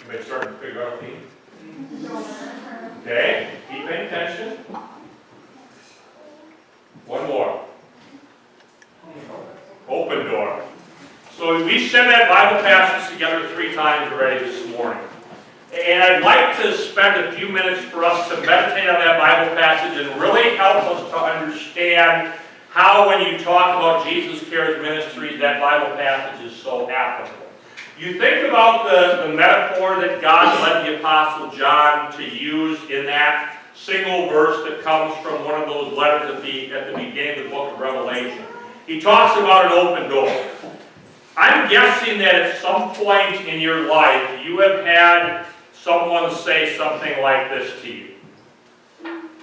Everybody starting to figure out the theme? Okay, keep paying attention. One more. Open door. So we said that Bible passage together 3 times already this morning. And I'd like to spend a few minutes for us to meditate on that Bible passage and really help us to understand how, when you talk about Jesus Cares Ministries, that Bible passage is so applicable. You think about the metaphor that God led the Apostle John to use in that single verse that comes from one of those letters at the beginning of the book of Revelation. He talks about an open door. I'm guessing that at some point in your life, you have had someone say something like this to you.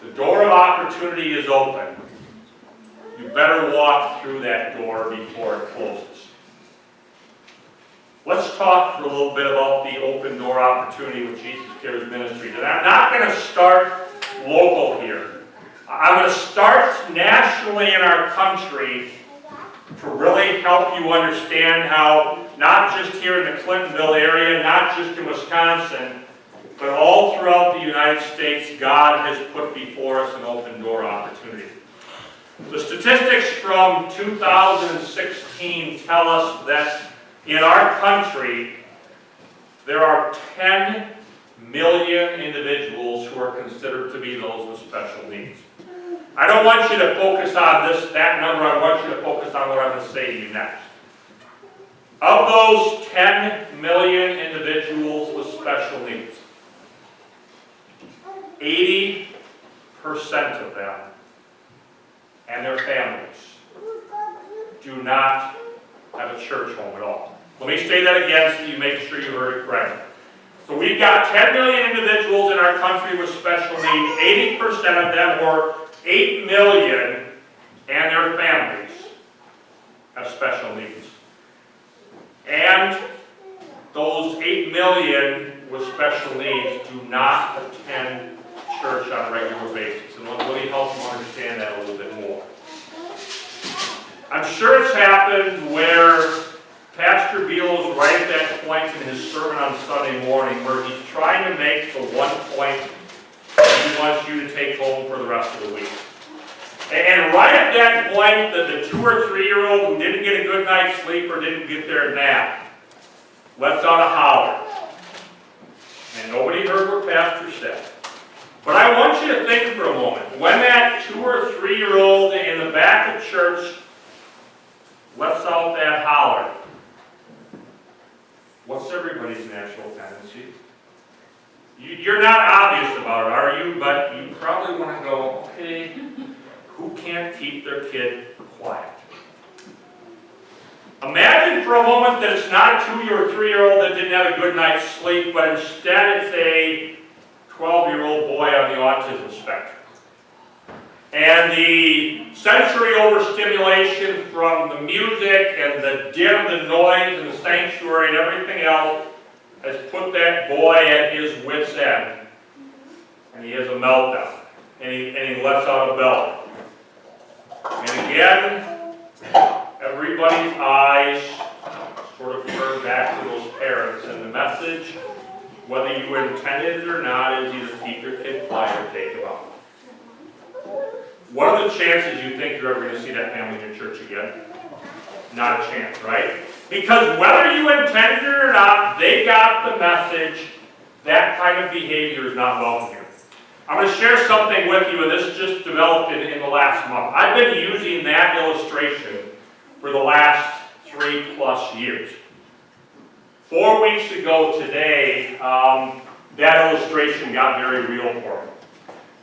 The door of opportunity is open. You better walk through that door before it closes. Let's talk for a little bit about the open door opportunity with Jesus Cares Ministries. And I'm not going to start local here. I'm going to start nationally in our country to really help you understand how, not just here in the Clintonville area, not just in Wisconsin, but all throughout the United States, God has put before us an open door opportunity. The statistics from 2016 tell us that in our country, there are 10 million individuals who are considered to be those with special needs. I don't want you to focus on that number. I want you to focus on what I'm going to say to you next. Of those 10 million individuals with special needs, 80% of them and their families do not have a church home at all. Let me say that again so you make sure you heard it correctly. So we've got 10 million individuals in our country with special needs. 80% of them, or 8 million, and their families have special needs. And those 8 million with special needs do not attend church on a regular basis. And let me help you understand that a little bit more. I'm sure it's happened where Pastor Beal is right at that point in his sermon on Sunday morning where he's trying to make the one point he wants you to take home for the rest of the week. And right at that point, the 2 or 3-year-old who didn't get a good night's sleep or didn't get their nap lets out a holler. And nobody heard what Pastor said. But I want you to think for a moment. When that 2 or 3-year-old in the back of church lets out that holler, what's everybody's natural tendency? You're not obvious about it, are you? But you probably want to go, okay, who can't keep their kid quiet? Imagine for a moment that it's not a 2 or 3-year-old that didn't have a good night's sleep, but instead it's a 12-year-old boy on the autism spectrum. And the sensory overstimulation from the music and the din, the noise, and the sanctuary and everything else has put that boy at his wit's end. And he has a meltdown. And he lets out a bellow. And again, everybody's eyes sort of turn back to those parents. And the message, whether you intended it or not, is either keep your kid quiet or take him out. What are the chances you think you're ever going to see that family in your church again? Not a chance, right? Because whether you intended it or not, they got the message. That kind of behavior is not welcome here. I'm going to share something with you, and this just developed in the last month. I've been using that illustration for the last 3+ years. 4 weeks ago today, that illustration got very real for me.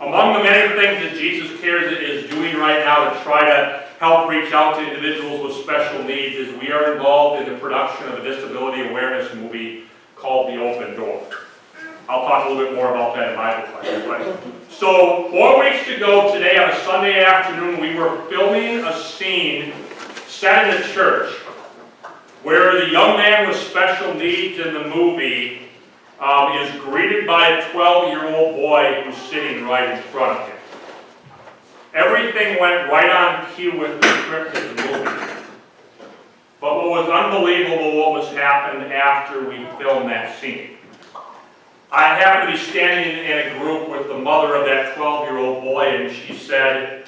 Among the many things that Jesus Cares is doing right now to try to help reach out to individuals with special needs is we are involved in the production of a disability awareness movie called The Open Door. I'll talk a little bit more about that in Bible class. Right? So 4 weeks ago today on a Sunday afternoon, we were filming a scene set in a church where the young man with special needs in the movie is greeted by a 12-year-old boy who's sitting right in front of him. Everything went right on cue with the script of the movie. But what was unbelievable what was happened after we filmed that scene. I happened to be standing in a group with the mother of that 12-year-old boy, and she said,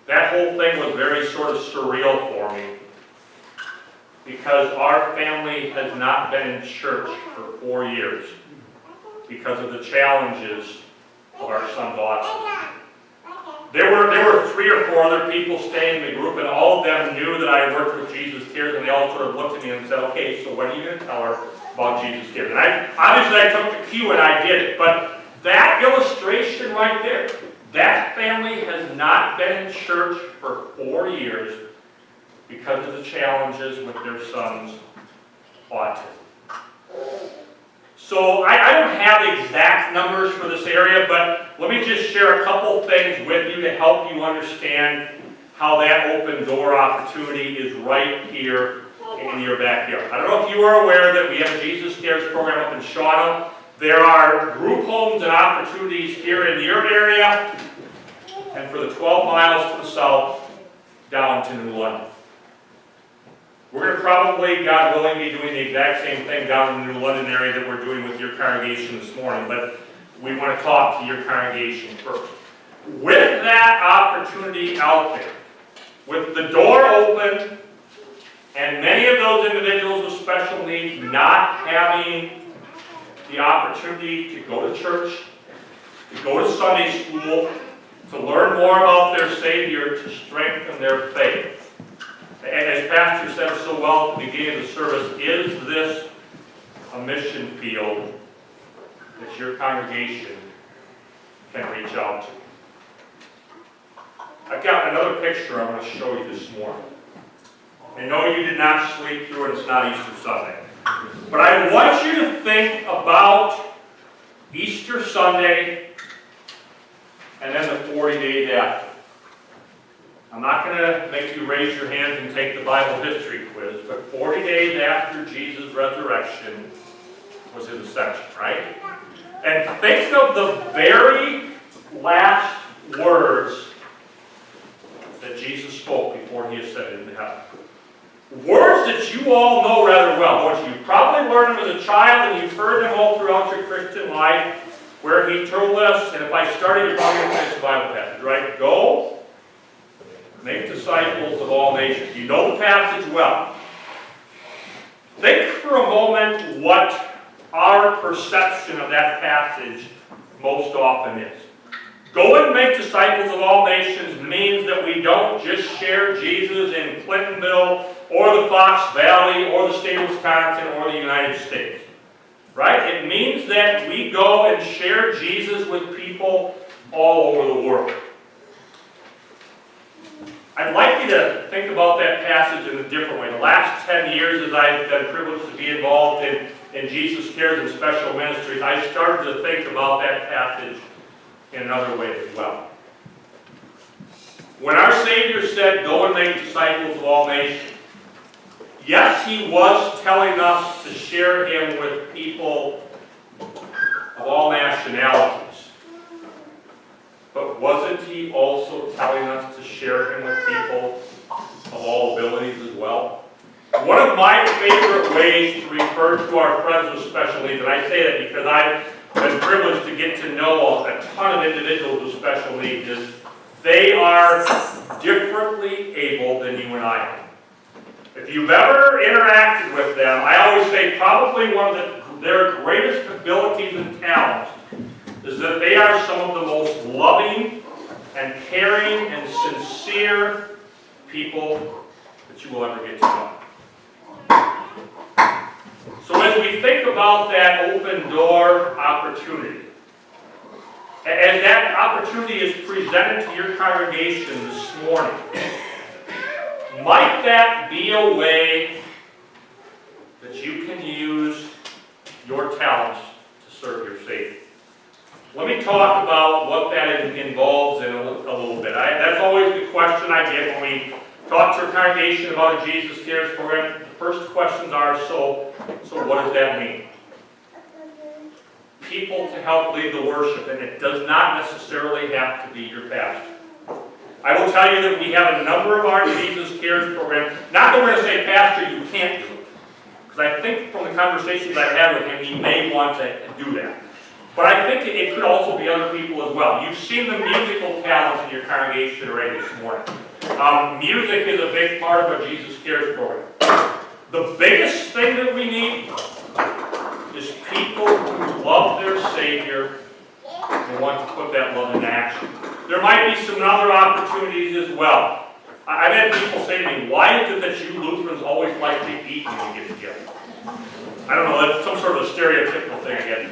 that whole thing was very sort of surreal for me, because our family has not been in church for 4 years because of the challenges of our son's autism. There were 3 or 4 other people staying in the group, and all of them knew that I worked with Jesus Cares, and they all sort of looked at me and said, okay, so when are you going to tell her about Jesus Cares? And obviously I took the cue and I did it, but that illustration right there, that family has not been in church for 4 years because of the challenges with their son's autism. So I don't have exact numbers for this area, but let me just share a couple things with you to help you understand how that open door opportunity is right here in your backyard. I don't know if you are aware that we have a Jesus Cares program up in Shawano. There are group homes and opportunities here in your area, and for the 12 miles to the south, down to New London. We're going to probably, God willing, be doing the exact same thing down in the New London area that we're doing with your congregation this morning, but we want to talk to your congregation first. With that opportunity out there, with the door open, and many of those individuals with special needs not having the opportunity to go to church, to go to Sunday school, to learn more about their Savior, to strengthen their faith. And as Pastor said so well at the beginning of the service, is this a mission field that your congregation can reach out to? I've got another picture I want to show you this morning. I know you did not sleep through it, it's not Easter Sunday. But I want you to think about Easter Sunday and then the 40 days after. I'm not going to make you raise your hands and take the Bible history quiz, but 40 days after Jesus' resurrection was his ascension, right? And think of the very last words that Jesus spoke before he ascended into heaven. Words that you all know rather well, don't you? You probably learned them as a child, and you've heard them all throughout your Christian life, where he told us, and if I started, you're probably going to finish the Bible passage, right? Go, make disciples of all nations. You know the passage well. Think for a moment what our perception of that passage most often is. Go and make disciples of all nations means that we don't just share Jesus in Clintonville or the Fox Valley or the state of Wisconsin or the United States. Right? It means that we go and share Jesus with people all over the world. I'd like you to think about that passage in a different way. The last 10 years, as I've been privileged to be involved in Jesus Cares and Special Ministries, I started to think about that passage in another way as well. When our Savior said, go and make disciples of all nations, yes, he was telling us to share him with people of all nationalities. But wasn't he also telling us to share him with people of all abilities as well? One of my favorite ways to refer to our friends with special needs, and I say that because I've been privileged to get to know a ton of individuals with special needs, is they are differently able than you and I are. If you've ever interacted with them, I always say probably one of their greatest abilities and talents is that they are some of the most loving and caring and sincere people that you will ever get to know. So as we think about that open door opportunity, as that opportunity is presented to your congregation this morning, might that be a way that you can use your talents to serve your Savior? Let me talk about what that involves in a little bit. That's always the question I get when we talk to a congregation about a Jesus Cares program. The first questions are, so what does that mean? People to help lead the worship, and it does not necessarily have to be your pastor. I will tell you that we have a number of our Jesus Cares programs, not that we're going to say, Pastor, you can't do it. Because I think from the conversations I've had with him, he may want to do that. But I think it could also be other people as well. You've seen the musical talents in your congregation already this morning. Music is a big part of our Jesus Cares program. The biggest thing that we need is people who love their Savior and want to put that love into action. There might be some other opportunities as well. I've had people say to me, why is it that you Lutherans always like to eat when you get together? I don't know, that's some sort of a stereotypical thing again.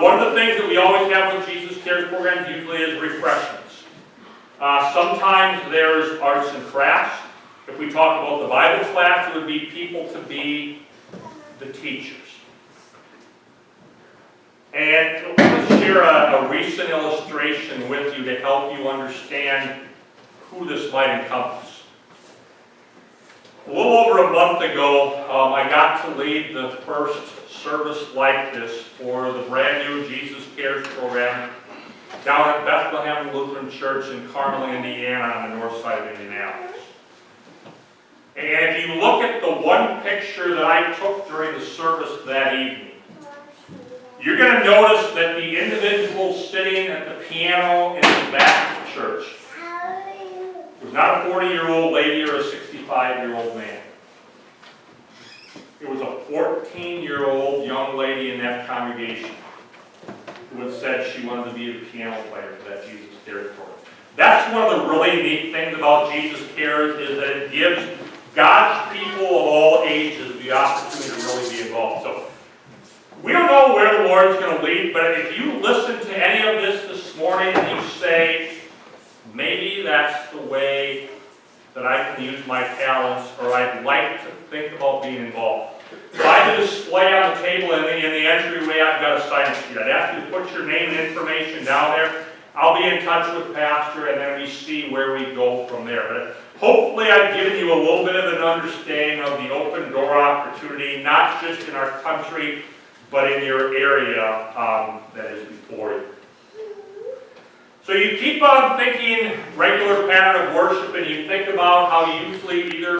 One of the things that we always have with Jesus Cares programs usually is refreshments. Sometimes there's arts and crafts. If we talk about the Bible class, it would be people to be the teachers. And let me share a recent illustration with you to help you understand who this might encompass. A little over a month ago, I got to lead the first service like this for the brand new Jesus Cares program down at Bethlehem Lutheran Church in Carmel, Indiana, on the north side of Indianapolis. And if you look at the one picture that I took during the service that evening, you're going to notice that the individual sitting at the piano in the back of the church was not a 40-year-old lady or a 65-year-old man. It was a 14-year-old young lady in that congregation who had said she wanted to be the piano player for that Jesus Cares program. That's one of the really neat things about Jesus Cares, is that it gives God's people of all ages the opportunity to really be involved. So we don't know where the Lord's going to lead, but if you listen to any of this morning and you say, maybe that's the way that I can use my talents, or I'd like to think about being involved. By the display on the table in the entryway, I've got a sign-up sheet. I'd ask you to put your name and information down there. I'll be in touch with Pastor, and then we see where we go from there. But hopefully I've given you a little bit of an understanding of the open door opportunity, not just in our country, but in your area that is before you. So you keep on thinking regular pattern of worship, and you think about how usually either